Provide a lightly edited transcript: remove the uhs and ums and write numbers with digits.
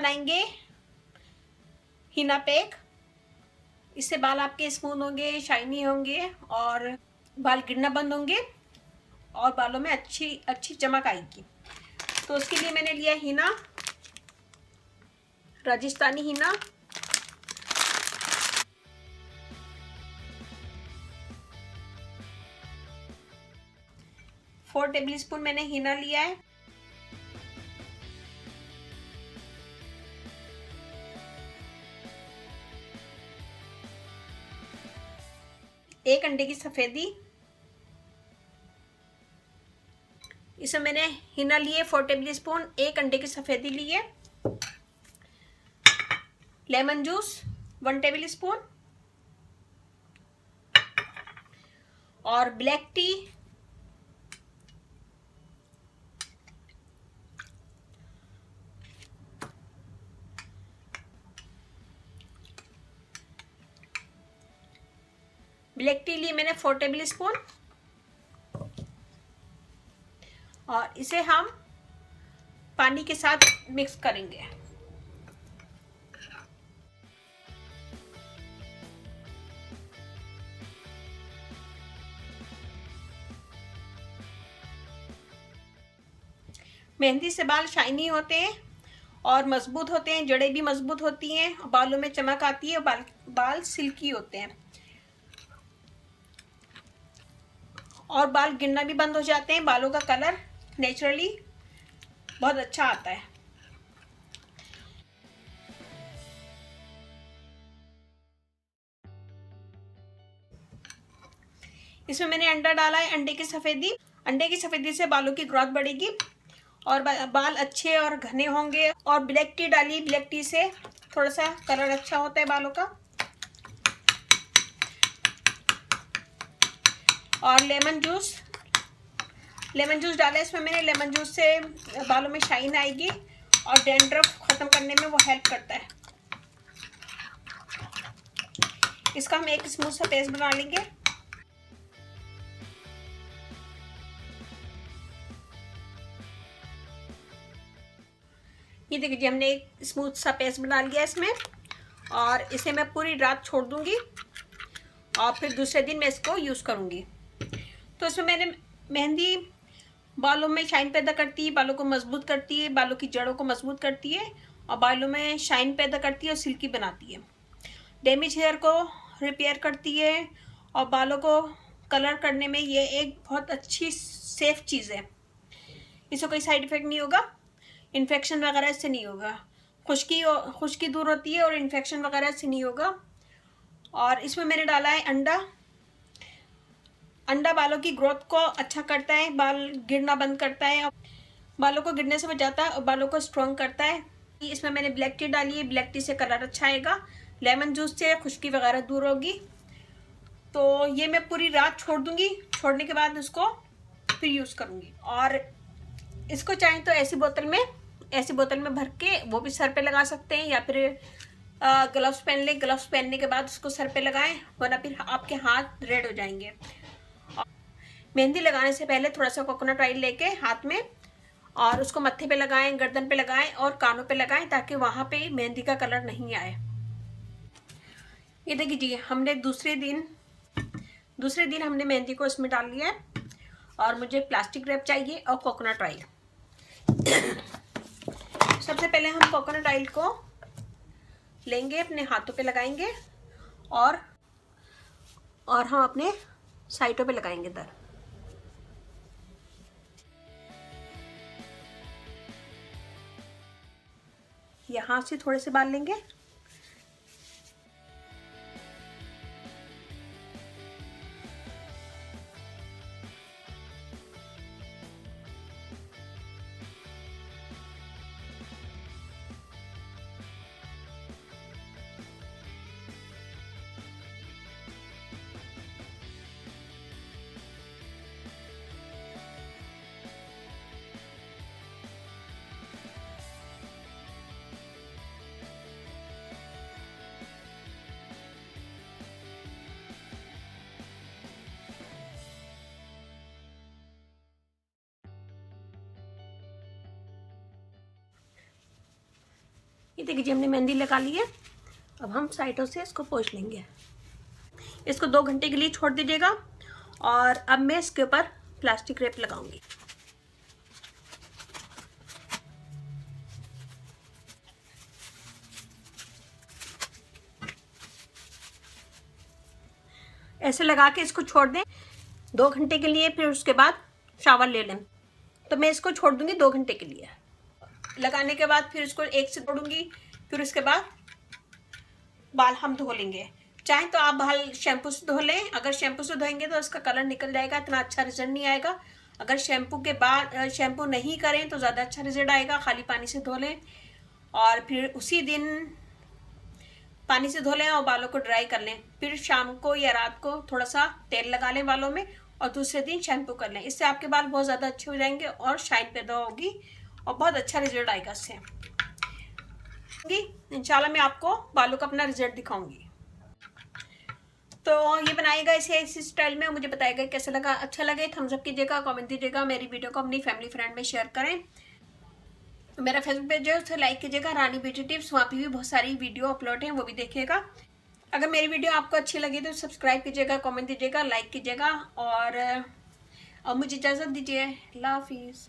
बनाएंगे हिना पैक। इससे बाल आपके स्मूथ होंगे, शाइनी होंगे और बाल गिरना बंद होंगे और बालों में अच्छी अच्छी चमक आएगी। तो उसके लिए मैंने लिया Hina, Rajasthani Hina. Four table spoon मैंने हिना लिया है। एक अंडे की सफेदी, इसमें मैंने हिना लिए 4 टेबल स्पून, एक अंडे की सफेदी लिए। लेमन जूस 1 टेबल स्पून और ब्लैक टी लिए मैंने 4 टेबल स्पून और इसे हम पानी के साथ मिक्स करेंगे। मेहंदी से बाल शाइनी होते हैं और मजबूत होते हैं, जड़ें भी मजबूत होती हैं, बालों में चमक आती है, बाल सिल्की होते हैं और बाल गिरना भी बंद हो जाते हैं। बालों का कलर नेचुरली बहुत अच्छा आता है। इसमें मैंने अंडा डाला है, अंडे की सफेदी से बालों की ग्रोथ बढ़ेगी और बाल अच्छे और घने होंगे। और ब्लैक टी डाली, ब्लैक टी से थोड़ा सा कलर अच्छा होता है बालों का। और लेमन जूस डाला इसमें मैंने। लेमन जूस से बालों में शाइन आएगी और डैंड्रफ खत्म करने में वो हेल्प करता है। इसका हम एक स्मूथ सा पेस्ट बना लेंगे। ये देखिए, हमने एक स्मूथ सा पेस्ट बना लिया इसमें और इसे मैं पूरी रात छोड़ दूंगी और फिर दूसरे दिन मैं इसको यूज़ करूंगी। तो इसमें मैंने मेहंदी बालों में शाइन पैदा करती है, बालों को मजबूत करती है, बालों की जड़ों को मजबूत करती है और बालों में शाइन पैदा करती है और सिल्की बनाती है। डैमेज हेयर को रिपेयर करती है और बालों को कलर करने में ये एक बहुत अच्छी सेफ चीज़ है। इससे कोई साइड इफेक्ट नहीं होगा, इन्फेक्शन वगैरह इससे नहीं होगा। खुश्की दूर होती है और इन्फेक्शन वगैरह से नहीं होगा। और इसमें मैंने डाला है अंडा बालों की ग्रोथ को अच्छा करता है, बाल गिरना बंद करता है, बालों को गिरने से बचाता है और बालों को स्ट्रॉन्ग करता है। इसमें मैंने ब्लैक टी डाली है, ब्लैक टी से कलर अच्छा आएगा। लेमन जूस से खुश्की वगैरह दूर होगी। तो ये मैं पूरी रात छोड़ दूंगी, छोड़ने के बाद उसको फिर यूज़ करूँगी। और इसको चाहें तो ऐसी बोतल में भर के वो भी सर पे लगा सकते हैं या फिर ग्लव्स पहन लें। ग्लव्स पहनने के बाद उसको सर पे लगाएं, वरना फिर आपके हाथ रेड हो जाएंगे। मेहंदी लगाने से पहले थोड़ा सा कोकोनट ऑयल लेके हाथ में और उसको मत्थे पे लगाएं, गर्दन पे लगाएं और कानों पे लगाएं, ताकि वहाँ पे मेहंदी का कलर नहीं आए। ये देखिए जी, हमने दूसरे दिन हमने मेहंदी को इसमें डाल लिया है। और मुझे प्लास्टिक रैप चाहिए और कोकोनट ऑयल। सबसे पहले हम कोकोनट ऑयल को लेंगे, अपने हाथों पे लगाएंगे और हम अपने साइडों पे लगाएंगे इधर। यहाँ से थोड़े से बाल लेंगे ये देखिए जी हमने मेहंदी लगा ली है। अब हम साइडों से इसको पोंछ लेंगे। इसको 2 घंटे के लिए छोड़ दीजिएगा। और अब मैं इसके ऊपर प्लास्टिक रैप लगाऊंगी। ऐसे लगा के इसको छोड़ दें 2 घंटे के लिए, फिर उसके बाद शावर ले लें। तो मैं इसको छोड़ दूंगी 2 घंटे के लिए। लगाने के बाद फिर इसको 1 से छोड़ूंगी, फिर उसके बाद बाल हम धो लेंगे। चाहे तो आप बाल शैम्पू से धो लें। अगर शैम्पू से धोएंगे तो उसका कलर निकल जाएगा, इतना अच्छा रिजल्ट नहीं आएगा। अगर शैम्पू के बाद शैम्पू नहीं करें तो ज़्यादा अच्छा रिजल्ट आएगा। खाली पानी से धो लें और फिर उसी दिन पानी से धो लें और बालों को ड्राई कर लें। फिर शाम को या रात को थोड़ा सा तेल लगा लें बालों में और दूसरे दिन शैम्पू कर लें। इससे आपके बाल बहुत ज़्यादा अच्छे हो जाएंगे और शाइन पैदा होगी और बहुत अच्छा रिजल्ट आएगा इससे। इंशाल्लाह मैं आपको बालों का अपना रिजल्ट दिखाऊंगी। तो ये बनाएगा इसी स्टाइल में। मुझे बताएगा कैसा लगा। अच्छा लगे थम्स अप कीजिएगा, कमेंट दीजिएगा। मेरी वीडियो को अपनी फैमिली फ्रेंड में शेयर करें। मेरा फेसबुक पेज है उसे लाइक कीजिएगा, रानी ब्यूटी टिप्स। वहाँ पे भी बहुत सारी वीडियो अपलोड हैं, वो भी देखिएगा। अगर मेरी वीडियो आपको अच्छी लगी तो सब्सक्राइब कीजिएगा, कमेंट दीजिएगा, लाइक कीजिएगा। और अब मुझे इजाज़त दीजिए। अल्लाह हाफिज़।